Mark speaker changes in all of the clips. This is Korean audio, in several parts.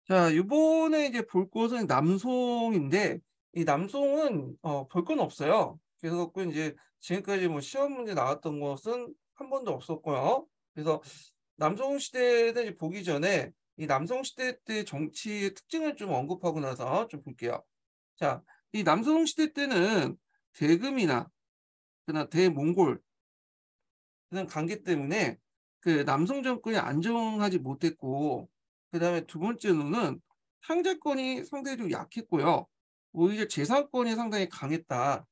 Speaker 1: 자, 이번에 이제 볼 것은 남송인데, 이 남송은 볼 건 없어요. 그래서 갖고 이제 지금까지 뭐 시험 문제 나왔던 것은 한 번도 없었고요. 그래서 남송 시대를 이제 보기 전에 이 남송 시대 때 정치의 특징을 좀 언급하고 나서 좀 볼게요. 자, 이 남송 시대 때는 대금이나 그다음 대몽골 그런 관계 때문에 그 남송 정권이 안정하지 못했고, 그다음에 두 번째로는 상대권이 상당히 좀 약했고요. 오히려 재산권이 상당히 강했다.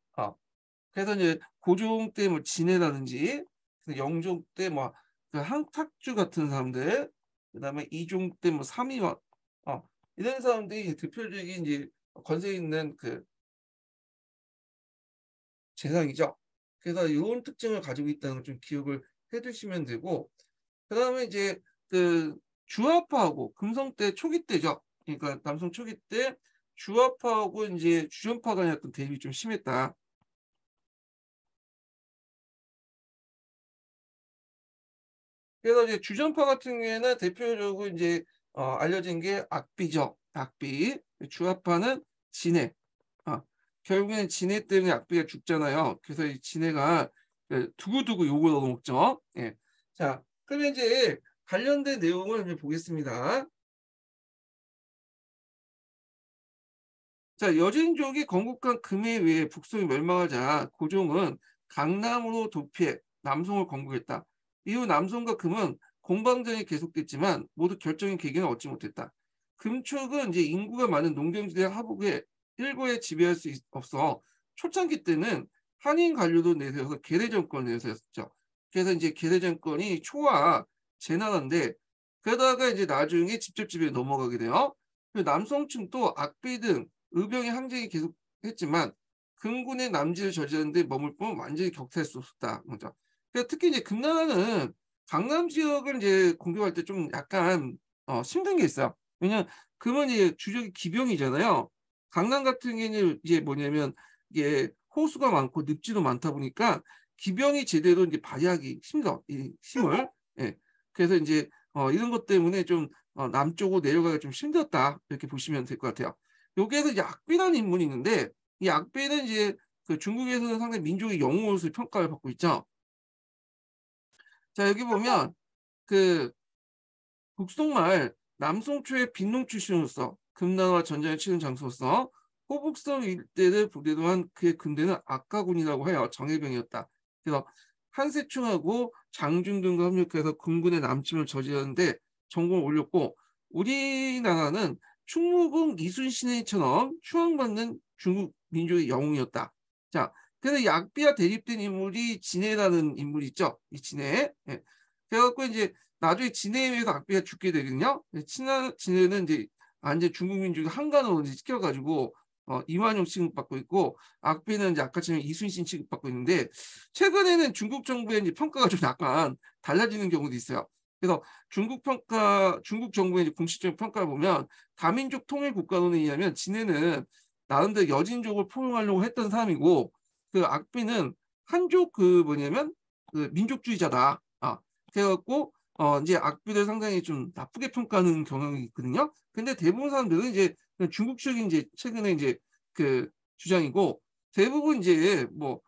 Speaker 1: 그래서 이제 고종 때 뭐 진해라든지 그 영종 때 뭐 그 한탁주 같은 사람들, 그다음에 이종 때 뭐 삼이와 이런 사람들이 대표적인 이제 권세 있는 그 재상이죠. 그래서 이런 특징을 가지고 있다는 걸 좀 기억을 해 두시면 되고, 그다음에 이제 그 주화파하고 금성 때 초기 때죠. 그러니까 남성 초기 때 주화파하고 인제 주전파 간의 어떤 대립이 좀 심했다. 그래서 이제 주전파 같은 경우에는 대표적으로 인제 알려진 게 악비죠. 악비. 주화파는 진해. 아 결국에는 진해 때문에 악비가 죽잖아요. 그래서 이 진해가 그 두고두고 욕을 얻어먹죠. 예. 자, 그러면 인제 관련된 내용을 이제 보겠습니다. 자, 여진족이 건국한 금에 의해 북송이 멸망하자 고종은 강남으로 도피해 남송을 건국했다. 이후 남송과 금은 공방전이 계속됐지만 모두 결정의 계기는 얻지 못했다. 금촉은 이제 인구가 많은 농경지대 하북에 일거에 지배할 수 없어 초창기 때는 한인 관료도 내세워서 계례 정권을 내세웠죠. 그래서 이제 계례 정권이 초와 제나라인데, 그러다가 이제 나중에 직접 지배에 넘어가게 돼요. 그 남성층도 악비 등 의병의 항쟁이 계속했지만 금군의 남지를 저지하는 데 머물 뿐 완전히 격퇴할 수 없었다. 먼저. 그러니까 특히 이제 금나라는 강남 지역을 이제 공격할 때 좀 약간 힘든 게 있어요. 왜냐면 금은 이제 주력이 기병이잖아요. 강남 같은 경우에는 이제 뭐냐면 이게 호수가 많고 늪지도 많다 보니까 기병이 제대로 이제 발휘하기 힘들어. 이 힘을. 예. 그래서 인제 이런 것 때문에 좀 남쪽으로 내려가기가 좀 힘들었다. 이렇게 보시면 될 것 같아요. 여기에서 이제 악비라는 인물이 있는데, 이 악비는 이제 그 중국에서는 상당히 민족의 영웅으로서 평가를 받고 있죠. 자, 여기 보면 그 북송말 남송 초의 빈농 출신으로서 금나라와 전쟁을 치른 장소로서 호북성 일대를 부대도한 그의 군대는 악가군이라고 해요. 정예병이었다. 그래서 한세충하고 장준 등과 협력해서 금군의 남침을 저지하는데 전공을 올렸고, 우리나라는 충무공 이순신처럼 추앙받는 중국 민족의 영웅이었다. 자, 그래서 이 악비와 대립된 인물이 진해라는 인물이 있죠. 이 진해. 예. 그래갖고 이제 나중에 진해에 의해서 악비가 죽게 되거든요. 친한 진해는 이제 완전 중국 민족이 한간으로 이제 시켜 가지고 이완용 취급받고 있고, 악비는 이제 아까처럼 이순신 취급받고 있는데, 최근에는 중국 정부의 이제 평가가 좀 약간 달라지는 경우도 있어요. 그래서 중국 정부의 이제 공식적인 평가를 보면 다민족 통일 국가론에 의하면 진해는 나름대로 여진족을 포용하려고 했던 사람이고, 그 악비는 한족 그 뭐냐면 그 민족주의자다. 그래 갖고 인제 악비를 상당히 좀 나쁘게 평가하는 경향이 있거든요. 근데 대부분 사람들은 이제 그냥 중국적인 이제 최근에 이제 그 주장이고, 대부분 이제 뭐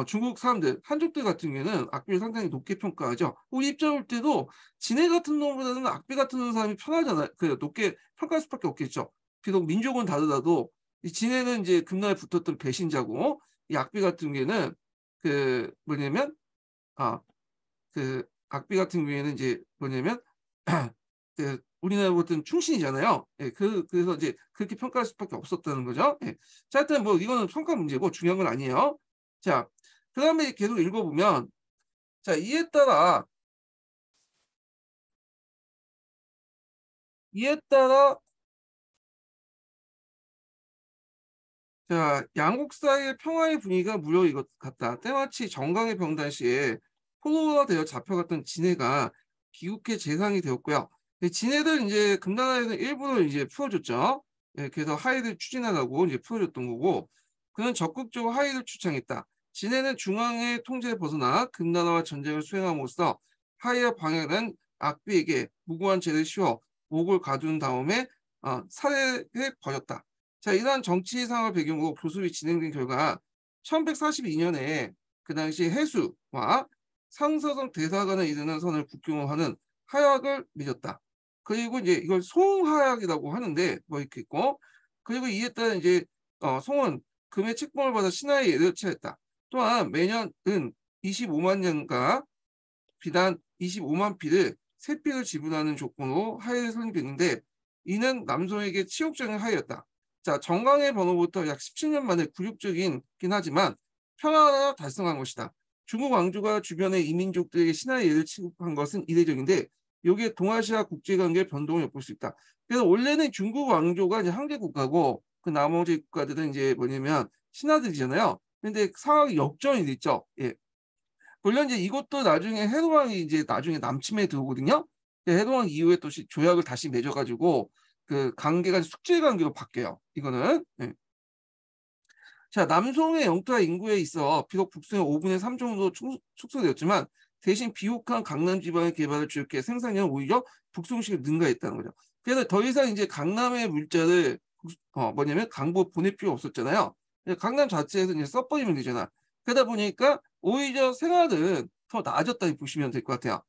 Speaker 1: 중국 사람들, 한족들 같은 경우에는 악비를 상당히 높게 평가하죠. 우리 입장을 볼 때도 진해 같은 놈보다는 악비 같은 사람이 편하잖아요. 그 높게 평가할 수밖에 없겠죠. 비록 민족은 다르더라도 이 진해는 이제 금나라에 붙었던 배신자고, 이 악비 같은 경우에는 그 뭐냐면 그 악비 같은 경우에는 이제 뭐냐면 그 우리나라 같은 충신이잖아요. 예. 그래서 이제 그렇게 평가할 수밖에 없었다는 거죠. 예. 자, 하여튼 뭐 이거는 평가 문제고 중요한 건 아니에요. 자, 그다음에 계속 읽어 보면, 자, 이에 따라 자, 양국 사이의 평화의 분위기가 무려 이것 같다. 때마치 정강의 병 당시에 포로가 되어 잡혀갔던 진해가 귀국해 재상이 되었고요. 진해를 이제 금나라에서 일부러 이제 풀어줬죠. 예, 그래서 하해를 추진하라고 이제 풀어줬던 거고, 그는 적극적으로 하해를 추창했다. 진해는 중앙의 통제를 벗어나 금나라와 전쟁을 수행함으로써 하해와 방해하는 악비에게 무고한 죄를 씌워 목을 가둔 다음에 살해해 버렸다. 자, 이러한 정치 상황을 배경으로 교섭이 진행된 결과 1142년에 그 당시 해수와 상서성 대사관에 이르는 선을 국경으로 하는 하약을 맺었다. 그리고 이제 이걸 송하약이라고 하는데 뭐 이렇게 있고, 그리고 이에 따라 이제 송은 금의 책봉을 받아 신하의 예를 취했다. 또한 매년은 25만 년가 비단 25만 피를 세피를 지불하는 조건으로 하해를 설립했는데, 이는 남성에게 치욕적인 하해였다. 자, 정강의 번호부터 약 17년 만에 굴욕적이긴 하지만 평화가 달성한 것이다. 중국 왕조가 주변의 이민족들에게 신하의 예를 취급한 것은 이례적인데, 여기에 동아시아 국제관계 변동을 엿볼 수 있다. 그래서 원래는 중국 왕조가 이제 황제 국가고 그 나머지 국가들은 이제 뭐냐면 신하들이잖아요. 근데 상황이 역전이 됐죠. 예. 물론 이제 이것도 나중에 해동왕이 이제 나중에 남침에 들어오거든요. 해동왕 이후에 또 조약을 다시 맺어가지고 그 관계가 숙제 관계로 바뀌어요. 이거는. 네. 자, 남송의 영토와 인구에 있어 비록 북송의 5분의 3 정도 축소되었지만 대신 비옥한 강남 지방의 개발을 주역해 생산량은 오히려 북송식을 능가했다는 거죠. 그래서 더 이상 이제 강남의 물자를 뭐냐면 강북 보낼 필요 없었잖아요. 강남 자체에서 이제 써버리면 되잖아. 그러다 보니까 오히려 생활은 더 나아졌다 보시면 될 것 같아요.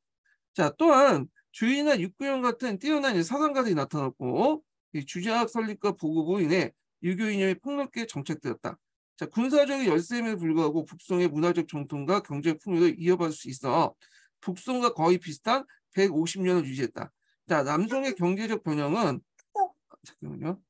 Speaker 1: 자, 또한 주의나 육구형 같은 뛰어난 사상가들이 나타났고, 이 주자학 설립과 보급으로 인해 유교 이념이 폭넓게 정착되었다. 자, 군사적인 열세임에도 불구하고 북송의 문화적 전통과 경제적 풍요를 이어받을 수 있어 북송과 거의 비슷한 150년을 유지했다. 자, 남송의 경제적 변형은 잠깐만요.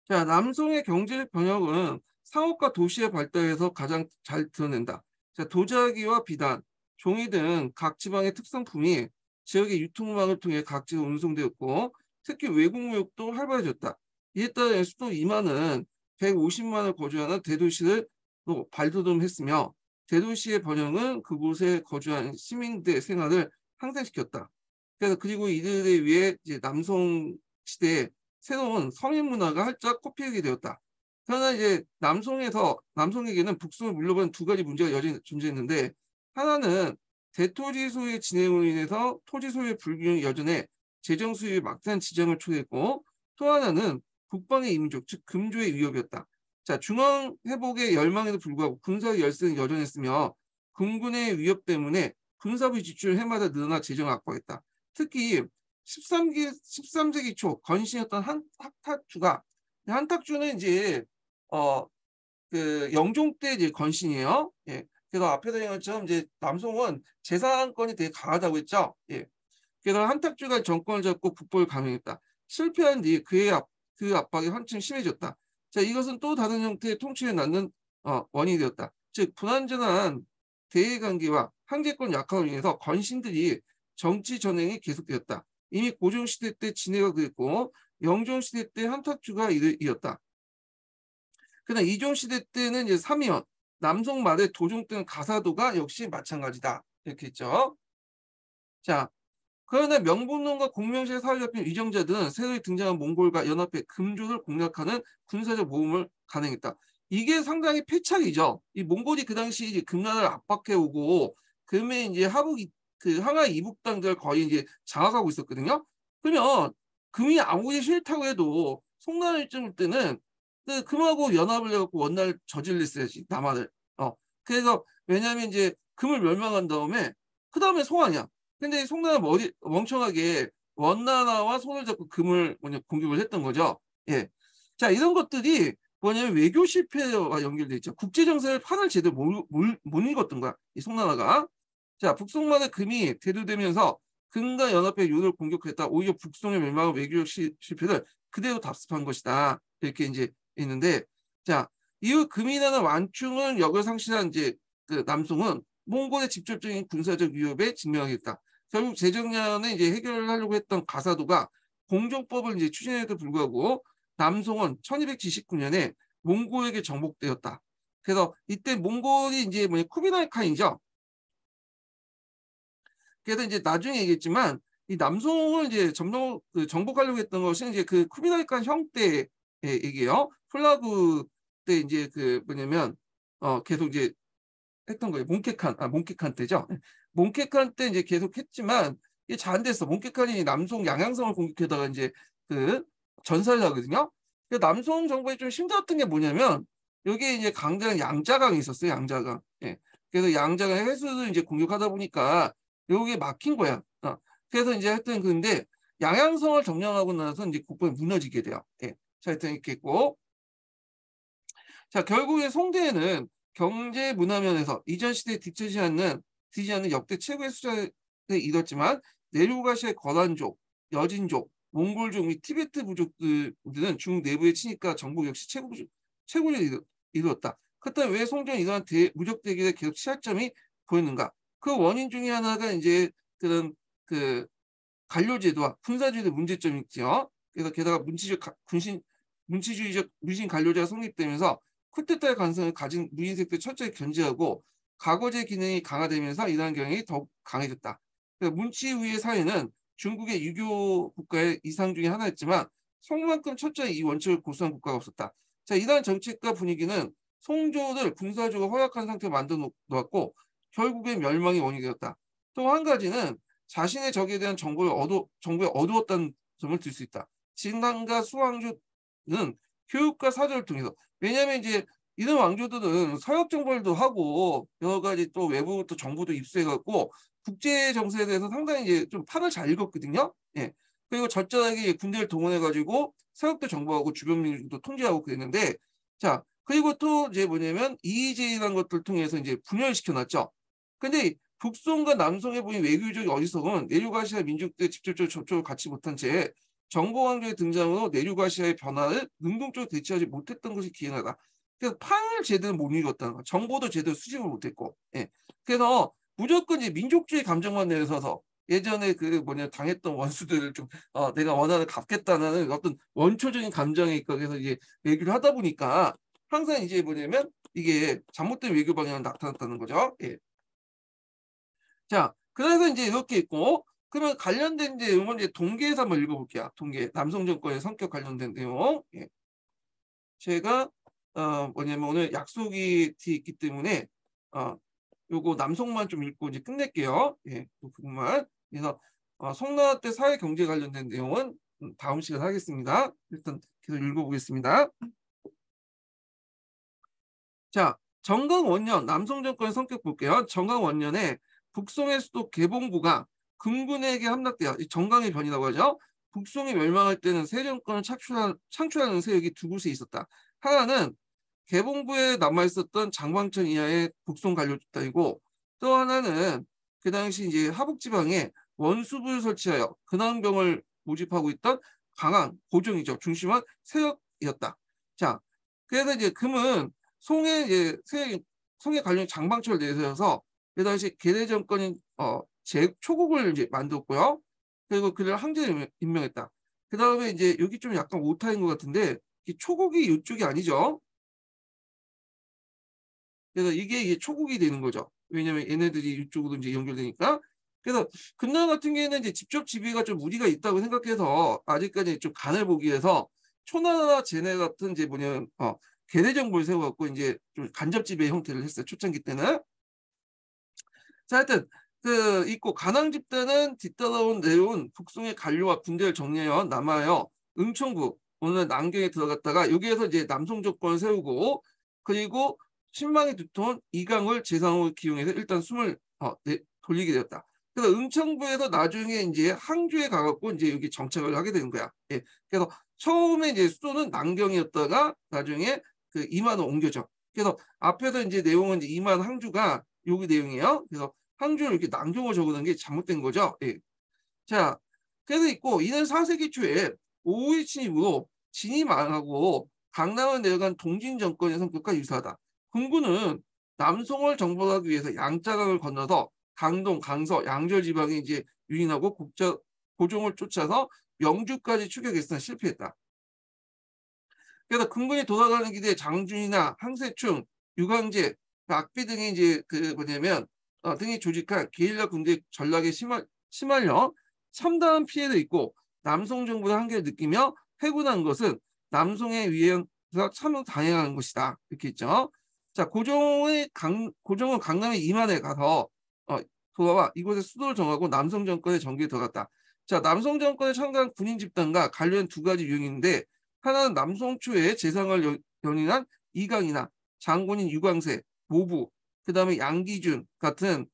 Speaker 1: 자, 남송의 경제적 변형은 상업과 도시의 발달에서 가장 잘 드러낸다. 자, 도자기와 비단, 종이 등 각 지방의 특산품이 지역의 유통망을 통해 각지로 운송되었고, 특히 외국 무역도 활발해졌다. 이에 따라 수도 이만은 150만을 거주하는 대도시를 또 발돋움했으며, 대도시의 번영은 그곳에 거주한 시민들의 생활을 향상시켰다. 그래서 그리고 이들에 의해 이제 남송 시대에 새로운 성인 문화가 활짝 꽃피우게 되었다. 그러나 이제 남성에게는 북송을 물려받은 두 가지 문제가 여전히 존재했는데, 하나는 대토지 소유의 진행으로 인해서 토지 소유의 불균형이 여전해 재정 수요에 막대한 지장을 초래했고, 또 하나는 북방의 이민족, 즉 금조의 위협이었다. 자, 중앙 회복의 열망에도 불구하고 군사 열세는 여전했으며 금군의 위협 때문에 군사부 지출 해마다 늘어나 재정을 악화했다. 특히 13세기 초 건신이었던 한탁주가, 한탁주는 이제 그 영종 때 이제 건신이에요. 예. 그래서 앞에서 얘기한 것처럼 이제 남송은 재산권이 되게 강하다고 했죠. 예. 그래서 한탁주가 정권을 잡고 북벌을 감행했다. 실패한 뒤 그 압박이 한층 심해졌다. 자, 이것은 또 다른 형태의 통치에 낳는 원인이 되었다. 즉 불완전한 대외관계와 황제권 약화로 인해서 건신들이 정치 전횡이 계속되었다. 이미 고종시대 때 진해가 그랬고 영종시대 때 한탁주가 이었다. 그러나 이종시대 때는 이제 삼위원, 남송 말의 도종 등 가사도가 역시 마찬가지다. 이렇게 했죠. 자, 그러나 명분론과 공명시에 사로잡힌 위정자들은 새로 등장한 몽골과 연합해 금조를 공략하는 군사적 모험을 간행했다. 이게 상당히 패착이죠. 이 몽골이 그 당시 이제 금나라를 압박해오고 금에 이제 그 항하 이북당들을 거의 이제 장악하고 있었거든요. 그러면 금이 아무리 싫다고 해도 송나라 입장일 때는 그 금하고 연합을 해갖고 원나라를 저질렀어야지, 남한을. 그래서 왜냐하면 이제 금을 멸망한 다음에 그 다음에 송아냐. 근데 송나라 멍청하게 원나라와 손을 잡고 금을 공격을 했던 거죠. 예. 자, 이런 것들이 뭐냐면 외교 실패와 연결돼 있죠. 국제 정세를 판을 제대로 못 읽었던 거야, 이 송나라가. 자, 북송만의 금이 대두되면서 금과 연합의 요를 공격했다. 오히려 북송의 멸망과 외교적 실패를 그대로 답습한 것이다. 이렇게 이제 있는데, 자, 이후 금이라는 완충을 역을 상실한 이제 그 남송은 몽골의 직접적인 군사적 위협에 직면하겠다. 결국 재정난에 이제 해결을 하려고 했던 가사도가 공정법을 이제 추진해도 불구하고 남송은 1279년에 몽골에게 정복되었다. 그래서 이때 몽골이 이제 쿠빌라이 칸이죠. 그래서 이제 나중에 얘기했지만 이 남송을 이제 정복하려고 했던 것은 이제 그 쿠빌라이 칸 형 때의 얘기예요. 플라그 때 이제 그 뭐냐면 계속 이제 했던 거예요. 몽케칸 때죠. 몽케칸 때 이제 계속 했지만 이게 잘 안 됐어. 몽케칸이 남송 양양성을 공격하다가 이제 그 전사를 하거든요. 그 남송 정부에 좀 힘들었던 게 뭐냐면 여기에 이제 강대랑 양자강이 있었어요. 양자강. 예. 그래서 양자강 해수도 이제 공격하다 보니까 여기에 막힌 거야. 그래서 이제 하여튼 근데 양양성을 점령하고 나서 이제 국방이 무너지게 돼요. 예. 자, 하여튼 이렇게 있고. 자, 결국에 송대에는 경제 문화 면에서 이전 시대에 뒤처지지 않는 역대 최고의 수자에 이뤘지만 내륙아시아의 거란족, 여진족, 몽골족 및 티베트 부족들은 중국 내부의 치니까 정복 역시 최고를 이루었다. 그렇다면 왜 송전이 이러한 무력 대결에 계속 취약점이 보이는가? 그 원인 중에 하나가 이제 그런 그 관료제도와 군사주의의 문제점이 있죠. 그래서 게다가 문치주의적 무신 관료제가 성립되면서 쿠데타의 가능성을 가진 무인색들 철저히 견제하고 과거제 기능이 강화되면서 이러한 경향이 더욱 강해졌다. 문치우의 사회는 중국의 유교 국가의 이상 중에 하나였지만 송만큼 철저히 이 원칙을 고수한 국가가 없었다. 자, 이러한 정책과 분위기는 송조를 군사적으로 허약한 상태로 만들어 놓았고 결국에 멸망의 원인이 되었다. 또 한 가지는 자신의 적에 대한 정보에 어두웠다는 점을 들 수 있다. 진난과 수왕조는 교육과 사절을 통해서 왜냐하면 이제 이런 왕조들은 서역 정벌도 하고 여러 가지 또 외부 또 정보도 입수해갖고 국제 정세에 대해서 상당히 이제 좀 판을 잘 읽었거든요. 예. 그리고 적절하게 군대를 동원해가지고 서역도 정보하고 주변 민족도 통제하고 그랬는데 자 그리고 또 이제 뭐냐면 이의제라는 것들 통해서 이제 분열시켜놨죠. 근데 북송과 남송에 보인 외교적 어리석은 내륙아시아 민족들의 직접적으로 접촉을 갖지 못한 채 정보왕조의 등장으로 내륙아시아의 변화를 능동적으로 대처하지 못했던 것이 기인하다. 그래서 판을 제대로 못 읽었다는 거. 정보도 제대로 수집을 못했고. 예. 그래서 무조건 이제 민족주의 감정만 내서서 예전에 그 뭐냐 당했던 원수들을 좀 내가 원한을 갚겠다는 어떤 원초적인 감정에 있고 그래서 이제 외교를 하다 보니까 항상 이제 뭐냐면 이게 잘못된 외교 방향이 나타났다는 거죠. 예. 자, 그래서 이제 이렇게 있고, 그러면 관련된 내용은 이제 동계에서 한번 읽어볼게요. 동계, 남성 정권의 성격 관련된 내용. 예. 제가, 뭐냐면 오늘 약속이 뒤에 있기 때문에, 요거 남성만 좀 읽고 이제 끝낼게요. 예, 그 부분만. 그래서, 송나라 때 사회 경제 관련된 내용은 다음 시간에 하겠습니다. 일단 계속 읽어보겠습니다. 자, 정강 원년, 남성 정권의 성격 볼게요. 정강 원년에 북송의 수도 개봉구가 금군에게 함락되어 정강의 변이라고 하죠. 북송이 멸망할 때는 새 정권을 창출하는 세력이 두 곳에 있었다. 하나는 개봉부에 남아있었던 장방천 이하의 북송 관료 집단이고 또 하나는 그 당시 이제 하북지방에 원수부를 설치하여 근황병을 모집하고 있던 강한 고종이죠. 중심한 세력이었다. 자, 그래서 이제 금은 송의 관련 장방철을 내세워서 그 당시 계대 정권인 초국을 이제 만들었고요. 그리고 그를 황제로 임명했다. 그 다음에 이제 여기 좀 약간 오타인 것 같은데 초국이 이쪽이 아니죠. 그래서 이게 초국이 되는 거죠. 왜냐면 얘네들이 이쪽으로 이제 연결되니까. 그래서 금나라 같은 경우에는 이제 직접 지배가 좀 무리가 있다고 생각해서 아직까지 좀 간을 보기 위해서 초나라 제네 같은 이제 뭐냐면 계대 정부를 세워갖고 이제 좀 간접 지배 형태를 했어요. 초창기 때는. 자, 하여튼 그 있고 간왕 집단은 뒤따라온 내려온 북송의 관료와 군대를 정리하여 남하여 응청부 오늘 남경에 들어갔다가 여기에서 이제 남송 조건을 세우고 그리고 신망의 두통 이강을 재상으로 기용해서 일단 숨을 돌리게 되었다. 그래서 응청부에서 나중에 이제 항주에 가갖고 이제 여기 정착을 하게 되는 거야. 예. 그래서 처음에 이제 수도는 남경이었다가 나중에 그 이만으로 옮겨져. 그래서 앞에서 이제 내용은 이제 이만 항주가 여기 내용이에요. 그래서 항주를 이렇게 남경을 적어놓은 게 잘못된 거죠. 예. 자, 그래서 있고 이는 4세기 초에 오후의 침입으로 진이 망하고 강남을 내려간 동진 정권의 성격과 유사하다. 금군은 남송을 정벌하기 위해서 양자강을 건너서 강동, 강서, 양절 지방에 이제 유인하고 고종을 쫓아서 명주까지 추격했으나 실패했다. 그래서 금군이 돌아가는 길에 장준이나 항세충, 유광재, 악비 등이 이제 그 뭐냐면 등이 조직한 게릴라 군대 전략에 심하려 참다한 피해도 있고 남송 정부의 한계를 느끼며 회군한 것은 남송의 위에서 참 당행한 것이다. 이렇게 있죠. 자, 고종은 강남의 이만에 가서 도하와 이곳의 수도를 정하고 남성 정권의 정기에 들어갔다. 자, 남성 정권에 참가한 군인 집단과 관련 두 가지 유형인데 하나는 남성 초에 재상을 연인한 이강이나 장군인 유광세, 모부, 그다음에 양기준 같은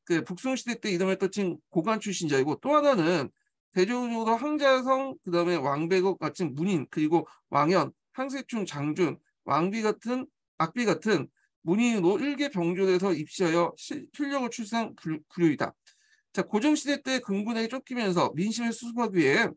Speaker 1: 그 북송시대 때 이름을 떨친 고관 출신자이고 또 하나는 대조적으로 항자성 그다음에 왕배국 같은 문인 그리고 왕현, 항세충, 장준, 악비 같은 문인으로 일개 병졸에서 입시하여 필력을 출세한 부류이다. 자, 고종시대 때 금군에게 쫓기면서 민심을 수습하기 위해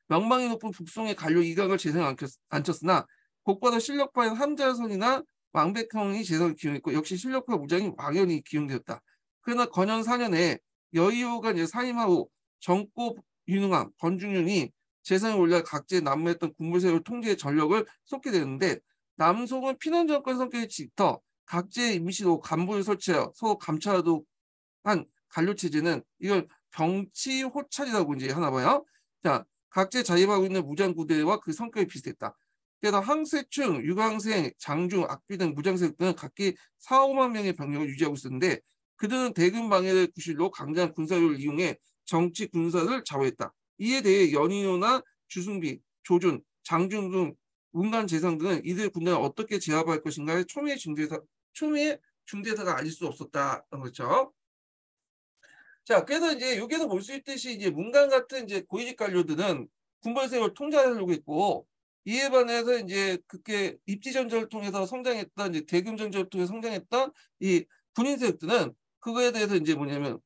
Speaker 1: 명망이 높은 북송의 관료 이강을 재상에 앉혔으나 곧바로 실력파인 함자선이나 왕백형이 재상을 기용했고 역시 실력파 무장인 왕현이 기용되었다. 그러나 건현 4년에 여의호가 이제 사임하고 정고 윤흥왕, 권중윤이 재상에 올라 각지에 난무했던 군부세력을 통제의 전력을 쏟게 되는데 남송은 피난 정권 성격이 짙어 각지에 임시로 간부를 설치하여 서로 감찰하도록 한 관료 체제는 이걸 병치호찰이라고 이제 하나 봐요. 자, 각지에 자립하고 있는 무장부대와 그 성격이 비슷했다. 그래서 항세충, 유광생, 장중, 악비 등 무장세력들은 각기 4, 5만 명의 병력을 유지하고 있었는데 그들은 대군 방해를 구실로 강자한 군사력을 이용해 정치 군사를 좌우했다. 이에 대해 연인호나 주승비, 조준, 장중 등 문관 재상 등은 이들 군단을 어떻게 제압할 것인가의 초미의 중대사가 아닐 수 없었다. 그렇죠. 자, 그래서 이제 여기서 볼 수 있듯이 이제 문관 같은 이제 고위직 관료들은 군벌세력을 통제하려고 했고 이에 반해서 이제 그게 입지전쟁을 통해서 성장했던 이제 대금전쟁을 통해서 성장했던 이 군인 세력들은 그거에 대해서 이제 뭐냐면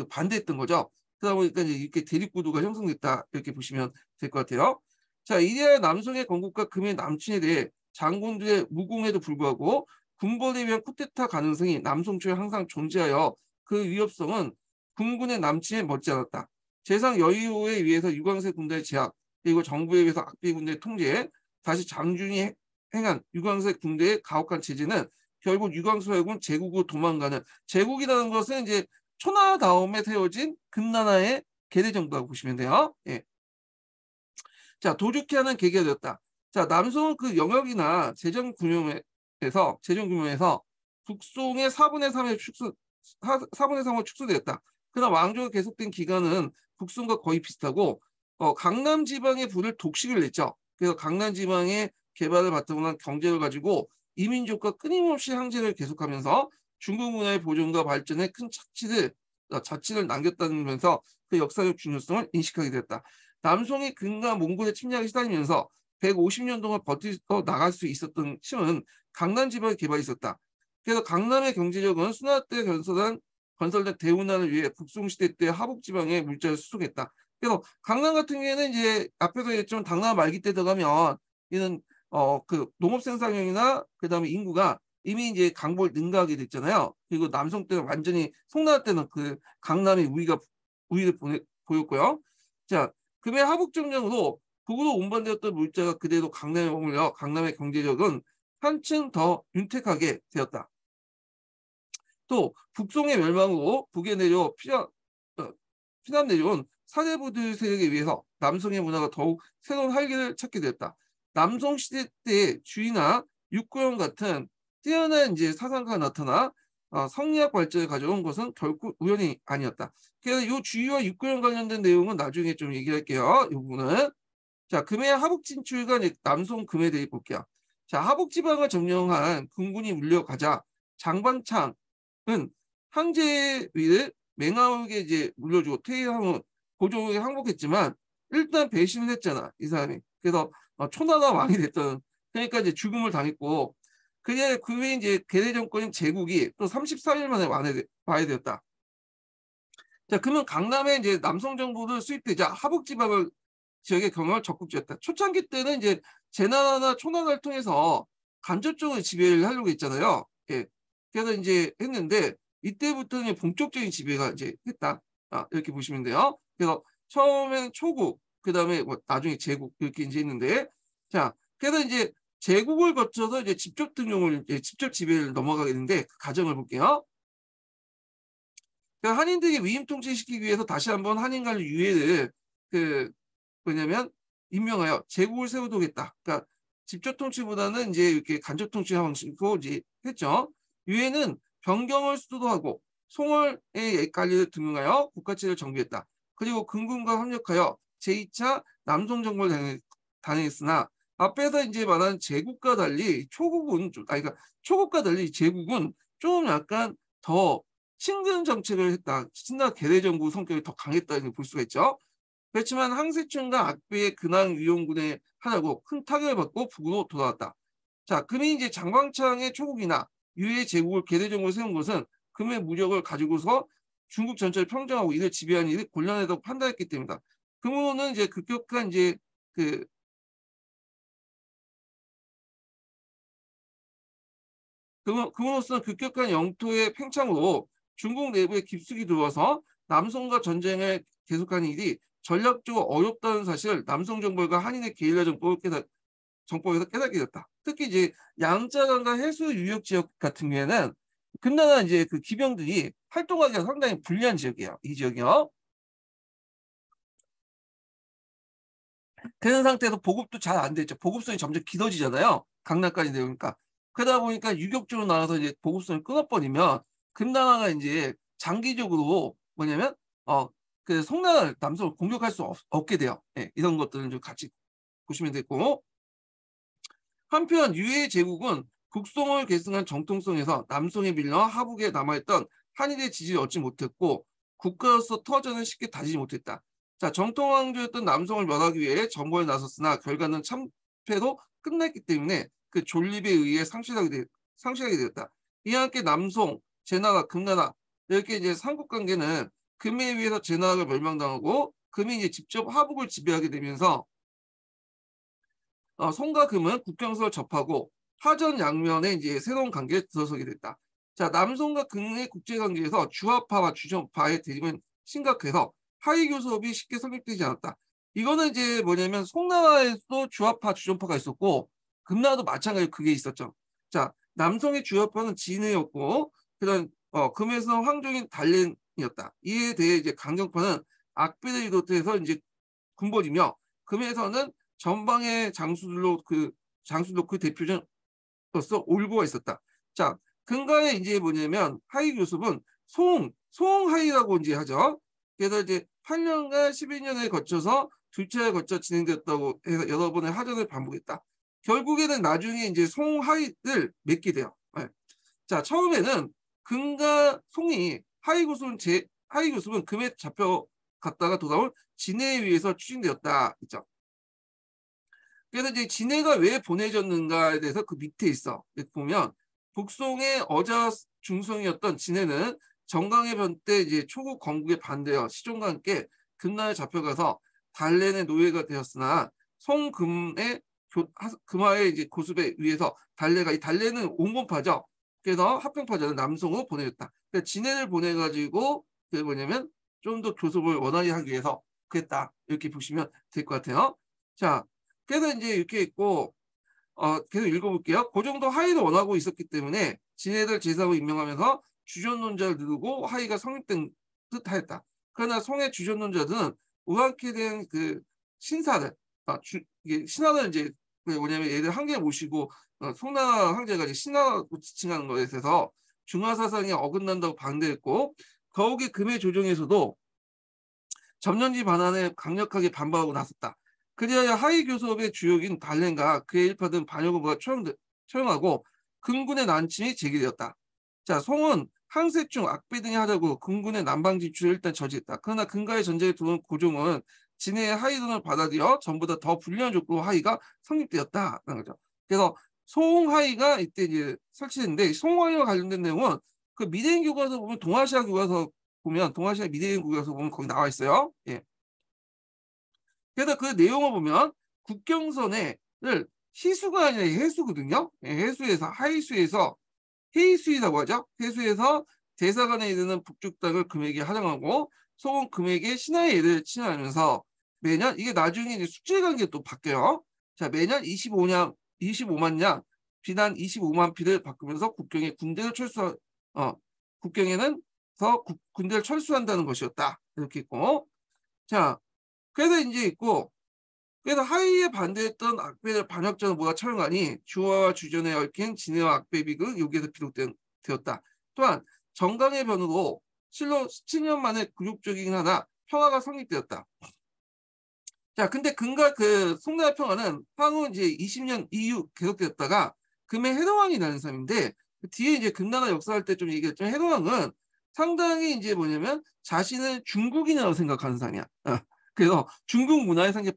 Speaker 1: 반대했던 거죠. 그러다 보니까 이제 이렇게 대립구도가 형성됐다 이렇게 보시면 될 것 같아요. 자, 이리하여 남성의 건국과 금의 남친에 대해 장군들의 무공에도 불구하고 군벌에 위한 쿠데타 가능성이 남성 초에 항상 존재하여 그 위협성은 군군의 남친에 못지않았다. 재상 여의호에 의해서 유광세 군대의 제압 그리고 정부에 의해서 악비 군대의 통제 다시 장준이 행한 유광세 군대의 가혹한 체제는 결국 유광수해군 제국으로 도망가는 제국이라는 것은 이제 천하 다음에 세워진 금나라의 계대 정부라고 보시면 돼요. 예. 자, 도죽케 하는 계기가 되었다. 자, 남송은 그 영역이나 재정 규모에서 북송의 4분의 3으로 축소되었다. 그러나 왕조가 계속된 기간은 북송과 거의 비슷하고 강남 지방의 부를 독식을 냈죠. 그래서 강남 지방의 개발을 바탕으로 한 경제를 가지고 이민족과 끊임없이 항쟁을 계속하면서 중국 문화의 보존과 발전에 큰 자치를 남겼다면서 그 역사적 중요성을 인식하게 되었다. 남송이 근과 몽골의 침략에 시달리면서 150년 동안 버티고 나갈 수 있었던 힘은 강남 지방의 개발이 있었다. 그래서 강남의 경제력은 순화 때 건설된 대운하를 위해 북송시대 때 하북지방에 물자를 수송했다. 그래서 강남 같은 경우에는 이제 앞에서 얘기했지만 당나라 말기 때 들어가면 이는 그 농업 생산량이나 그다음에 인구가 이미 이제 강보를 능가하게 됐잖아요. 그리고 남성 때는 완전히 송나라 때는 그 강남의 우위를 보였고요. 자, 금의 하북정령으로 북으로 운반되었던 물자가 그대로 강남에 머물러 강남의 경제력은 한층 더 윤택하게 되었다. 또 북송의 멸망으로 북에 피난 내려온 사대부들 세력에 의해서 남성의 문화가 더욱 새로운 활기를 찾게 되었다. 남성 시대 때 주의나 육고형 같은 뛰어난 이제 사상가가 나타나 성리학 발전을 가져온 것은 결코 우연이 아니었다. 그래서 이 주의와 육고형 관련된 내용은 나중에 좀 얘기할게요. 이 부분은. 자, 금의 하북 진출과 남송 금에 대해 볼게요. 자, 하북 지방을 점령한 군군이 물려가자 장방창은 항제위를 맹하게 이제 물려주고 퇴위하면 고종에게 항복했지만 일단 배신을 했잖아, 이 사람이. 그래서 초나라 왕이 됐던 그러니까 이제 죽음을 당했고 그 후에 이제 계대 정권인 제국이 또 34일 만에 와해되었다. 자, 그러면 강남에 이제 남성 정부를 수입되자 하북 지방을 지역의 경험을 적극적이었다. 초창기 때는 이제 제나라나 초나라를 통해서 간접적으로 지배를 하려고 했잖아요. 예. 그래서 이제 했는데 이때부터는 본격적인 지배가 이제 했다. 이렇게 보시면 돼요. 그래서 처음에는 초국, 그 다음에 뭐 나중에 제국 이렇게 이제 했는데, 자, 그래서 이제 제국을 거쳐서 이제 직접 등용을 직접 지배를 넘어가게 되는데 그 과정을 볼게요. 그러니까 한인들에게 위임 통치시키기 위해서 다시 한번 한인 간의 유해를 뭐냐면 임명하여 제국을 세우도겠다. 그러니까 직접 통치보다는 이제 이렇게 간접 통치 방식으로 이제 했죠. 유해는 변경을 수도 하고 송월의 관리를 등용하여 국가체를 정비했다. 그리고 근군과 협력하여 제2차 남송정벌을 단행했으나 앞에서 이제 말한 제국과 달리 초국은 그러니까 초국과 달리 제국은 좀 약간 더 친근 정책을 했다. 친나 개대정부 성격이 더 강했다 이렇게 볼 수가 있죠. 그렇지만 항세춘과 악배의 근황 위용군에 하나고 큰 타격을 받고 북으로 돌아왔다. 자, 금이 이제 장광창의 초국이나 유해 제국을 개대정부를 세운 것은 금의 무력을 가지고서 중국 전체를 평정하고 이를 지배하는 일이 곤란하다고 판단했기 때문이다. 금으로는 이제 급격한 이제 그 금으로서는 급격한 영토의 팽창으로 중국 내부에 깊숙이 들어와서 남송과 전쟁을 계속하는 일이 전략적으로 어렵다는 사실을 남송 정벌과 한인의 게릴라 정법에서 깨닫게 됐다. 특히 이제 양자강과 해수 유역 지역 같은 경우에는 금나라 이제 그 기병들이 활동하기가 상당히 불리한 지역이에요. 이 지역이요. 그런 상태에서 보급도 잘 안 됐죠. 보급선이 점점 길어지잖아요. 강남까지 내려오니까. 그러다 보니까 유격적으로 나와서 이제 보급선을 끊어버리면 금나라가 이제 장기적으로 뭐냐면 그 송나라 남성을 공격할 수 없게 돼요. 예, 이런 것들을 좀 같이 보시면 되고, 한편 유해 제국은 북송을 계승한 정통성에서 남송에 밀려 하북에 남아있던 한일의 지지를 얻지 못했고 국가로서 터전을 쉽게 다지지 못했다. 자, 정통 왕조였던 남송을 멸하기 위해 정벌에 나섰으나 결과는 참패로 끝났기 때문에 그 존립에 의해 상실하게 되었다. 이와 함께 남송, 제나라, 금나라 이렇게 이제 삼국 관계는 금에 의해서 제나라가 멸망당하고 금이 이제 직접 하북을 지배하게 되면서 송과 금은 국경선을 접하고 하전 양면에 이제 새로운 관계에 들어서게 됐다. 자, 남송과 금의 국제관계에서 주화파와 주전파의 대립은 심각해서 하위교섭이 쉽게 성립되지 않았다. 이거는 이제 뭐냐면 송나라에도 주화파, 주전파가 있었고 금나라도 마찬가지로 그게 있었죠. 자, 남송의 주화파는 진해였고 그다음 금에서는 황종인 단렌이었다. 이에 대해 이제 강경파는 악비를 비롯해서 이제 군벌이며 금에서는 전방의 장수들로 그 대표적으로서 올고가 있었다. 자, 근간에 이제 뭐냐면 하이 교섭은 소홍하이라고 이제 하죠. 그래서 이제 8년간 12년에 거쳐서 두 차례 거쳐 진행되었다고 해서 여러 번의 하전을 반복했다. 결국에는 나중에 이제 송하이를 맺게 돼요. 네. 자, 처음에는 금과 송이 하이 교섭은 금에 잡혀갔다가 돌아온 진해에 의해서 추진되었다. 있죠. 그래서 이제 진해가 왜 보내졌는가에 대해서 그 밑에 있어. 이렇게 보면 북송의 어자 중성이었던 진해는 정강의 변 때 이제 초국 건국에 반대하여 시종과 함께 금나라에 잡혀가서 달렌의 노예가 되었으나 송금의 금화의 이제 고습에 의해서 이 달렌은 온건파죠. 그래서 합병파자는 남송으로 보내졌다. 그러니까 진해를 보내가지고 그게 뭐냐면 좀 더 교섭을 원활히 하기 위해서 그랬다. 이렇게 보시면 될 것 같아요. 자, 그래서 이제 이렇게 있고 계속 읽어볼게요. 그 정도 하이를 원하고 있었기 때문에 진해를 제사로 임명하면서 주전론자를 누르고 하이가 성립된 듯 하였다. 그러나 송의 주전론자들은 우한케 된 그 신사를 이게 신하를 이제 뭐냐면 얘들 한 개 모시고 송나라 황제가 이제 신하라고 지칭하는 것에 있어서 중화사상에 어긋난다고 반대했고 더욱이 금의 조정에서도 점령지 반환에 강력하게 반발하고 나섰다. 그리하여 하위 교섭의 주역인 달렌과 그의 일파든 반역을 처형하고 금군의 난침이 제기되었다. 자, 송은 항세충, 악배 등이 하자고 금군의 남방 진출을 일단 저지했다. 그러나 금과의 전쟁에 들어온 고종은 진해의 하위론을 받아들여 전보다 더 불리한 조건으로 하위가 성립되었다는 거죠. 그래서 송하위가 이때 이제 설치됐는데 송하위와 관련된 내용은 그 미대인 교과서 보면 동아시아 미대인 교과서 보면 거기 나와 있어요. 예. 그래서 그 내용을 보면 국경선을 시수가 아니라 해수거든요. 예, 하이수에서 해수이라고 하죠. 해수에서 대사관에 이르는 북쪽 땅을 금에게 하장하고 송은 금에게 신하의 예를 친하면서 매년 이게 나중에 이제 숙제관계 또 바뀌어요. 자, 매년 25만 양 비단 25만 피를 바꾸면서 군대를 철수한다는 것이었다. 이렇게 있고, 자, 그래서 이제 있고, 그래서 하위에 반대했던 악배들 반역자는 뭐가 처형하니 주화와 주전에 얽힌 진해와 악배 비극 여기에서 비롯되었다. 또한 정강의 변으로 실로 17년 만에 굴욕적이긴 하나 평화가 성립되었다. 자, 근데 금과 그 송나라 평화는 향후 이제 20년 이후 계속되었다가 금의 해동왕이 나는 삶인데 그 뒤에 이제 금나라 역사할 때 좀 얘기했지만 해동왕은 상당히 이제 뭐냐면 자신을 중국인이라고 생각하는 사람이야. 그래서 중국 문화의 상에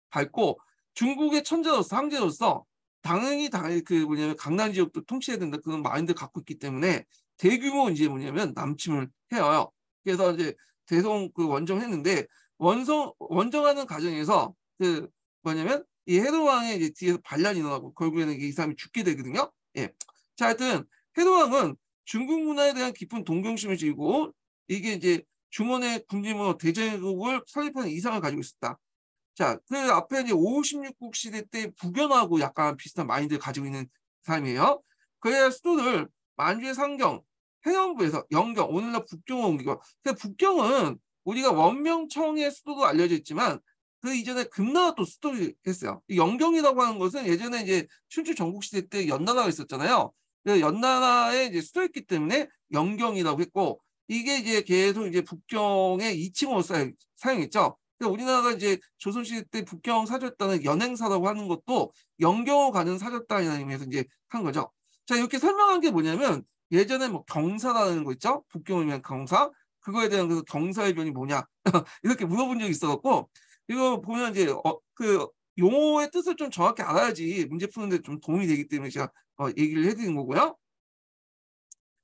Speaker 1: 밝고 중국의 천재로서 황제로서 당연히 그 뭐냐면 강남 지역도 통치해야 된다 그런 마인드 갖고 있기 때문에 대규모 이제 뭐냐면 남침을 해요. 그래서 이제 대성 그 원정했는데 원정하는 과정에서 그 뭐냐면 이 헤로왕의 이제 뒤에서 반란이 일어나고 결국에는 이 사람이 죽게 되거든요. 예. 자, 하여튼 헤로왕은 중국 문화에 대한 깊은 동경심을 지고 이게 이제 중원의 군림으로 대제국을 설립하는 이상을 가지고 있었다. 자, 그 앞에 이제 56국 시대 때 북연하고 약간 비슷한 마인드를 가지고 있는 사람이에요. 그래야 수도를 만주의 상경, 해안부에서 영경, 오늘날 북경으로 옮기고. 근데 북경은 우리가 원명청의 수도도 알려져 있지만 그 이전에 금나라 또 수도를 했어요. 이 영경이라고 하는 것은 예전에 이제 춘추 전국시대 때 연나라가 있었잖아요. 그래서 연나라의 이제 수도였기 때문에 영경이라고 했고 이게 이제 계속 이제 북경의 이칭으로 사용했죠. 우리나라가 이제 조선시대 때 북경 사줬다는 연행사라고 하는 것도 영경으로 가는 사줬다는 의미에서 이제 한 거죠. 자, 이렇게 설명한 게 뭐냐면 예전에 뭐 경사라는 거 있죠? 북경을 위한 경사. 그거에 대한 그 경사의 변이 뭐냐 이렇게 물어본 적이 있어갖고 이거 보면 이제 그 용어의 뜻을 좀 정확히 알아야지 문제 푸는데 좀 도움이 되기 때문에 제가 얘기를 해드린 거고요.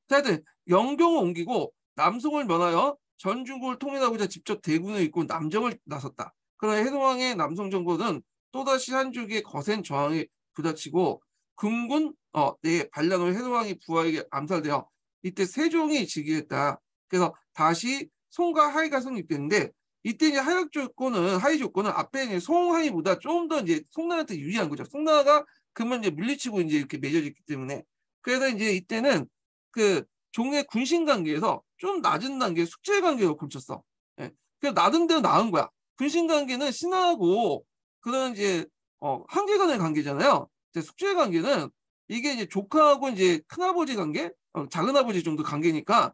Speaker 1: 자, 하여튼 영경을 옮기고 남송을 면하여 전중국을 통일하고자 직접 대군을 이끌고 남정을 나섰다. 그러나 해동왕의 남송 정권은 또다시 한족의 거센 저항에 부닥치고 금군 내 반란으로 해동왕이 부하에게 암살되어 이때 세종이 즉위했다. 그래서 다시 송과 하이가 성립됐는데 이때 이제 하이 조건은 앞에 이제 송하이보다 좀 더 이제 송나라한테 유리한 거죠. 송나라가 금을 이제 물리치고 이제 이렇게 맺어졌기 때문에 그래서 이제 이때는 그 종의 군신 관계에서 좀 낮은 단계 숙제 관계로 걸쳤어. 예. 그래서 낮은 대로 나은 거야. 군신 관계는 신하하고 그런 이제 한계간의 관계잖아요. 숙제 관계는 이게 이제 조카하고 이제 큰아버지 관계, 작은아버지 정도 관계니까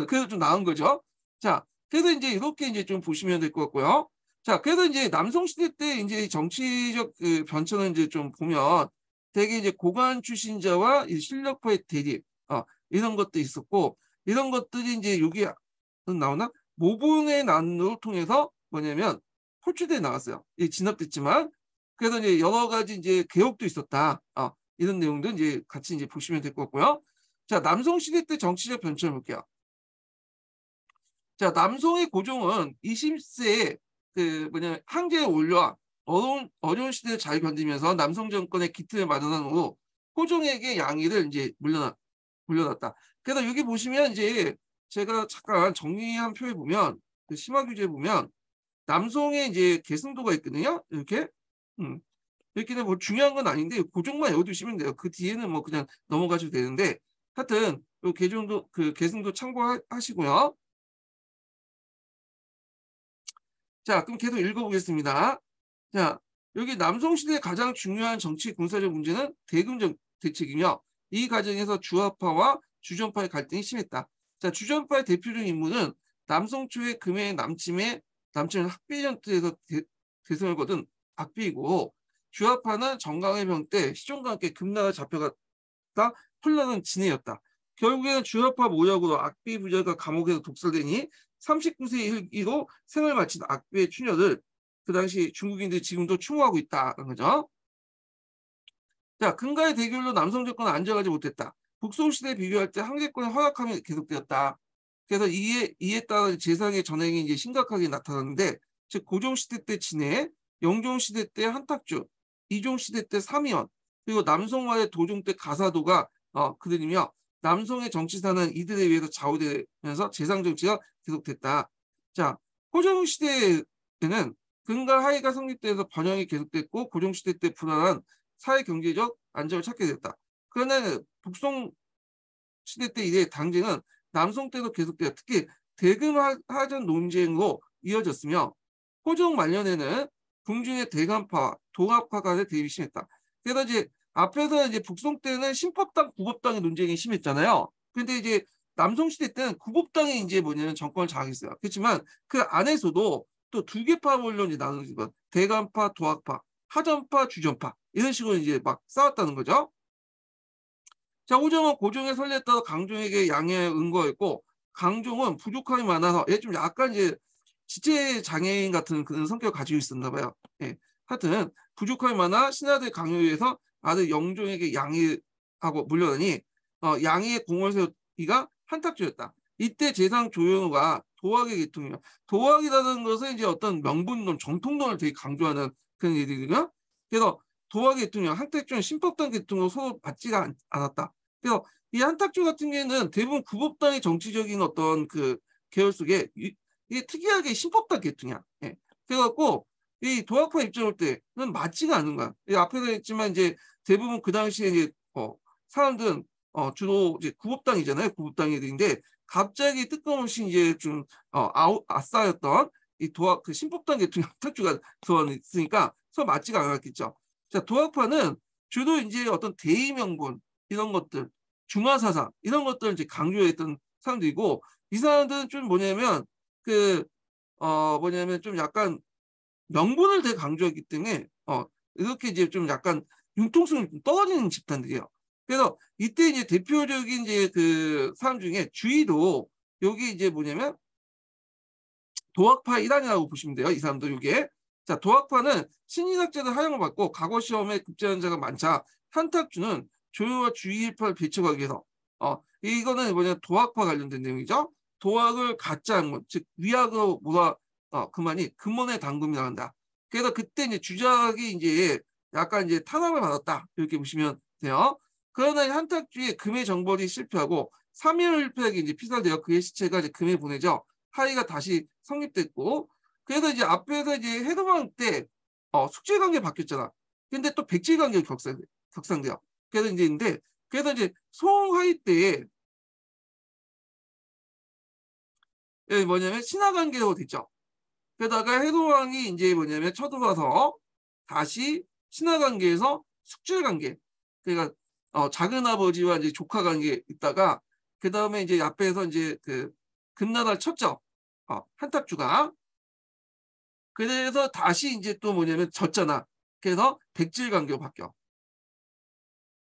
Speaker 1: 그래서 좀 나은 거죠. 자, 그래서 이제 이렇게 이제 좀 보시면 될 것 같고요. 자, 그래서 이제 남성 시대 때 이제 정치적 그 변천을 이제 좀 보면 되게 이제 고관 출신자와 이 실력파의 대립, 이런 것도 있었고 이런 것들이 이제 여기 나오나 모분의 난로를 통해서 뭐냐면 호출돼 나왔어요. 진압됐지만 그래서 이제 여러 가지 이제 개혁도 있었다. 이런 내용도 이제 같이 이제 보시면 될 것 같고요. 자, 남성 시대 때 정치적 변천을 볼게요. 자, 남성의 고종은 20세에 그 뭐냐 황제에 올려 어려운 시대를 잘 견디면서 남성 정권의 기틀을 마련한 후 호종에게 양위를 이제 물려놨다. 그래서 여기 보시면 이제 제가 잠깐 정리한 표에 보면 그 심화 규제에 보면 남성의 이제 계승도가 있거든요. 이렇게 이렇게는 뭐 중요한 건 아닌데 고종만 외워두시면 돼요. 그 뒤에는 뭐 그냥 넘어가셔도 되는데 하여튼 요 계승도 그 계승도 참고하시고요. 자, 그럼 계속 읽어보겠습니다. 자, 여기 남성 시대의 가장 중요한 정치 군사적 문제는 대금정 대책이며 이 과정에서 주화파와 주전파의 갈등이 심했다. 자, 주전파의 대표적인 인물은 남성 초의 금의 남침을 학비 전투에서 대승을 거둔 악비이고 주화파는 정강의 병 때 시종과 함께 금나라 잡혀갔다 혼란은 진해였다. 결국에는 주화파 모략으로 악비 부자가 감옥에서 독살되니 39세 일기로 생을 마친 악비의 추녀를 그 당시 중국인들이 지금도 추모하고 있다는 거죠. 자, 금과의 대결로 남성 정권은 안정하지 못했다. 북송시대에 비교할 때 황제권의 허약함이 계속되었다. 그래서 이에 따라 재상의 전횡이 이제 심각하게 나타났는데, 즉 고종시대 때 진해, 영종시대 때 한탁주, 이종시대 때 삼위원, 그리고 남송과의 도종 때 가사도가 그들이며 남송의 정치사는 이들에 의해서 좌우되면서 재상 정치가 계속됐다. 자, 고종시대에는 금과 하이가 성립돼서 번영이 계속됐고 고종시대 때 불안한 사회 경제적 안정을 찾게 됐다. 그러나 북송 시대 때 이래 당쟁은 남송 때도 계속되어 특히 대금하전 논쟁으로 이어졌으며 호종 말년에는 궁중의 대간파와 동학파 간의 대립이 심했다. 그래서 이제 앞에서 이제 북송 때는 신법당, 구법당의 논쟁이 심했잖아요. 근데 이제 남송 시대 때는 구법당이 이제 뭐냐면 정권을 장악했어요. 그렇지만 그 안에서도 또 두 개파 물론 이제 나누지만 대간파, 도학파, 하전파, 주전파 이런 식으로 이제 막 싸웠다는 거죠. 자, 호정은 고종의 설례에 따라 강종에게 양해에 응거했고 강종은 부족함이 많아서 얘 좀 약간 이제 지체 장애인 같은 그런 성격을 가지고 있었나 봐요. 예. 하여튼 부족함이 많아 신하들 강요에 의해서 아들 영종에게 양해하고 물려다니 양해의 공을 세우기가 한탁주였다. 이때 재상 조영우가 도학의 계통이요. 도학이라는 것은 이제 어떤 명분론, 정통론을 되게 강조하는 그런 일이거든요. 그래서 도학의 계통이요. 한택주는 신법당 계통으로 서로 받지가 않았다. 그래서 이 한탁주 같은 경우에는 대부분 구법당의 정치적인 어떤 그 계열 속에 이게 특이하게 신법당 계통이야. 예. 그래갖고 이 도학파 입장을 때는 맞지가 않는 거야. 앞에서 했지만 이제 대부분 그 당시에 이제 사람들은 주로 이제 구법당이잖아요. 구법당인데 갑자기 뜬금없이 이제 좀 아싸였던 이 도학 그 신법당 계통의 한탁주가 들어왔으니까 서로 맞지가 않았겠죠. 자, 도학파는 주로 이제 어떤 대의 명분 이런 것들, 중화사상 이런 것들을 이제 강조했던 사람들이고 이 사람들은 좀 뭐냐면 뭐냐면 좀 약간 명분을 되게 강조했기 때문에 이렇게 이제 좀 약간 융통성이 좀 떨어지는 집단들이에요. 그래서 이때 이제 대표적인 이제 그 사람 중에 주의도 여기 이제 뭐냐면 도학파 일환이라고 보시면 돼요. 이 사람도 이게. 자, 도학파는 신인학자들 하향을 받고 과거 시험에 급제한 자가 많자 한탁주는 조효와 주의일파를 배척하기 위해서 이거는 뭐냐 도학파 관련된 내용이죠. 도학을 가짜한 것, 즉 위학으로 뭐라 그만이 근본의 당금이 나간다. 그래서 그때 이제 주작이 이제 약간 이제 탄압을 받았다 이렇게 보시면 돼요. 그러나 한탁주의 금의 정벌이 실패하고 3.15 일패하게 이제 피살되어 그의 시체가 이제 금에 보내져 하의가 다시 성립됐고 그래서 이제 앞에서 이제 해동왕 때 숙제관계 바뀌었잖아. 근데 또 백제관계 격상돼요. 그래서 이제 송하이 때에 뭐냐면 신하관계로 됐죠. 그러다가 해동왕이 이제 뭐냐면 쳐들어와서 다시 신하관계에서 숙제관계 그러니까 작은 아버지와 이제 조카 관계 있다가 그 다음에 이제 앞에서 이제 그 금나라를 쳤죠. 한탁주가. 그래서 다시 이제 또 뭐냐면 졌잖아. 그래서 백질 관계로 바뀌어.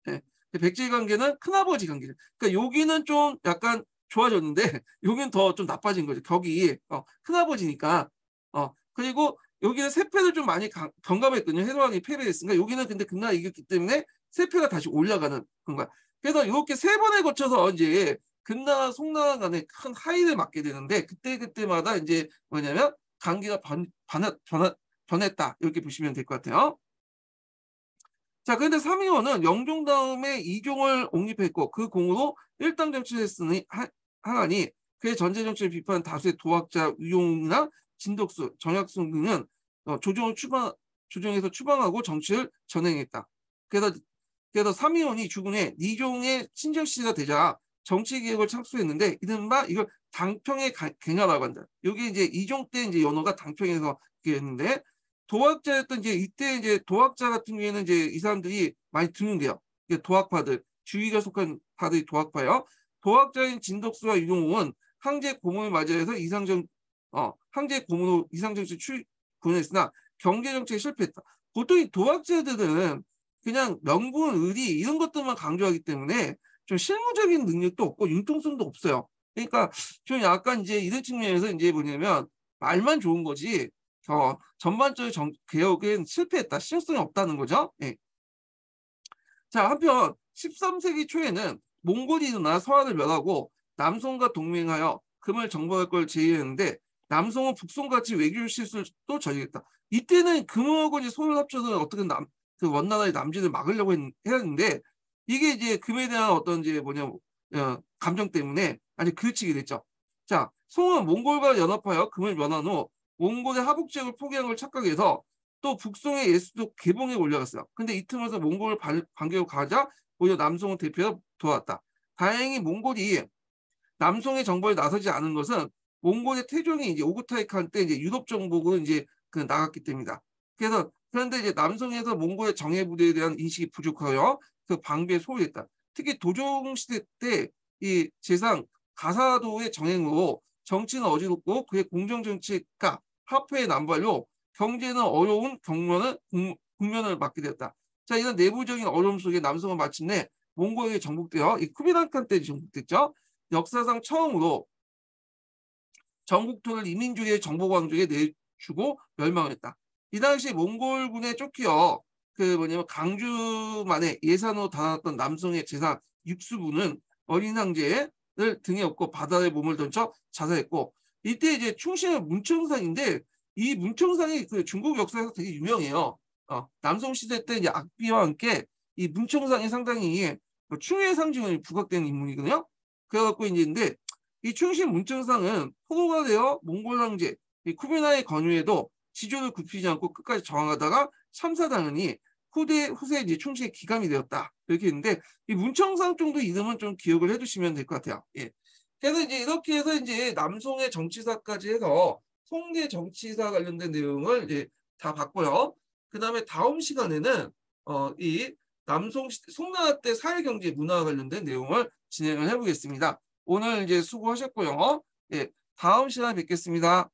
Speaker 1: 네. 백질 관계는 큰아버지 관계죠. 그러니까 여기는 좀 약간 좋아졌는데 여기는 더 좀 나빠진 거죠. 격이 큰아버지니까. 그리고 여기는 세패를 좀 많이 경감했거든요. 해동왕이 패배했으니까 여기는 근데 금나라 이겼기 때문에 세패가 다시 올라가는 그런 거야. 그래서 이렇게 세 번에 거쳐서 이제 금나라 송나라 간에 큰 하이를 맞게 되는데 그때마다 이제 뭐냐면 관계가 변했다 이렇게 보시면 될 것 같아요. 자, 그런데 삼위원은 영종 다음에 이종을 옹립했고 그 공으로 일당 정치를 했으니 하나니 그의 전제 정치를 비판한 다수의 도학자 유용이나 진덕수, 정약sun 등은 조정에서 추방하고 정치를 전행했다. 그래서 삼위원이 죽은 해 이종의 친정씨가 되자 정치개혁을 착수했는데 이른바 이걸 당평의 갱하라고 한다. 여기 이제 이종 때 이제 연호가 당평에서 했는데 도학자였던 이제 이때 이제 도학자 같은 경우에는 이제 이 사람들이 많이 드는데요. 도학파들 주위가 속한 파들이 도학파요. 도학자인 진덕수와 유동홍은 황제 고문을 맞이해서 황제 고문으로 이상정치 출근했으나 경제 정책에 실패했다. 보통 이 도학자들은 그냥 명분, 의리 이런 것들만 강조하기 때문에 좀 실무적인 능력도 없고 융통성도 없어요. 그러니까 좀 약간 이제 이런 측면에서 이제 뭐냐면 말만 좋은 거지 전반적인 개혁은 실패했다. 실효성이 없다는 거죠. 예. 자, 한편 13세기 초에는 몽골이 일어나 서한을 멸하고 남송과 동맹하여 금을 정벌할 걸 제의했는데 남송은 북송같이 외교 실수를 또 저지했다. 이때는 금하고 이제 손을 합쳐서 어떻게 그 원나라의 남진을 막으려고 했는데 이게 이제 금에 대한 어떤 이제 감정 때문에 아니 그르치게 됐죠. 자, 송은 몽골과 연합하여 금을 면한 후 몽골의 하복 지역을 포기한 걸 착각해서 또 북송의 예수도 개봉에 올라갔어요. 근데 이 틈에서 몽골을 반격을 가자 오히려 남송을 대표해 도왔다. 다행히 몽골이 남송의 정벌에 나서지 않은 것은 몽골의 태종이 이제 오구타이 칸 때 이제 유럽 정복으로 이제 나갔기 때문이다. 그런데 이제 남송에서 몽골의 정예 부대에 대한 인식이 부족하여 그 방비에 소홀했다. 특히 도종 시대 때 이 재상 가사도의 정행으로 정치는 어지럽고 그의 공정정치가 화폐의 남발로 경제는 어려운 국면을 맞게 되었다. 자, 이런 내부적인 어려움 속에 남성은 마침내 몽골에게 정복되어 이 쿠빌라이 때 정복됐죠. 역사상 처음으로 전국토를 이민족의 정복왕족에 내주고 멸망했다. 이 당시 몽골군에 쫓겨 강주만에 예산으로 달아났던 남성의 재산 육수부는 어린 황제를 등에 업고 바다에 몸을 던져 자살했고, 이때 이제 충신의 문청상인데 이 문청상이 중국 역사에서 되게 유명해요. 남성 시대 때 이제 악비와 함께 이 문청상이 상당히 충의 상징을 부각되는 인물이거든요. 그래갖고 이제 근데 이 충신 문청상은 포로가 되어 몽골 황제 쿠빌라이 건유에도 지조를 굽히지 않고 끝까지 저항하다가 참사당하니 후세 이제 충신의 기감이 되었다. 이렇게 있는데 이 문청상 정도 이름은 좀 기억을 해두시면 될 것 같아요. 예. 그래서 이제 이렇게 해서 이제 남송의 정치사까지 해서 송대 정치사 관련된 내용을 이제 다 봤고요. 그 다음에 다음 시간에는 이 송나라 때 사회경제 문화와 관련된 내용을 진행을 해보겠습니다. 오늘 이제 수고하셨고요. 예, 다음 시간에 뵙겠습니다.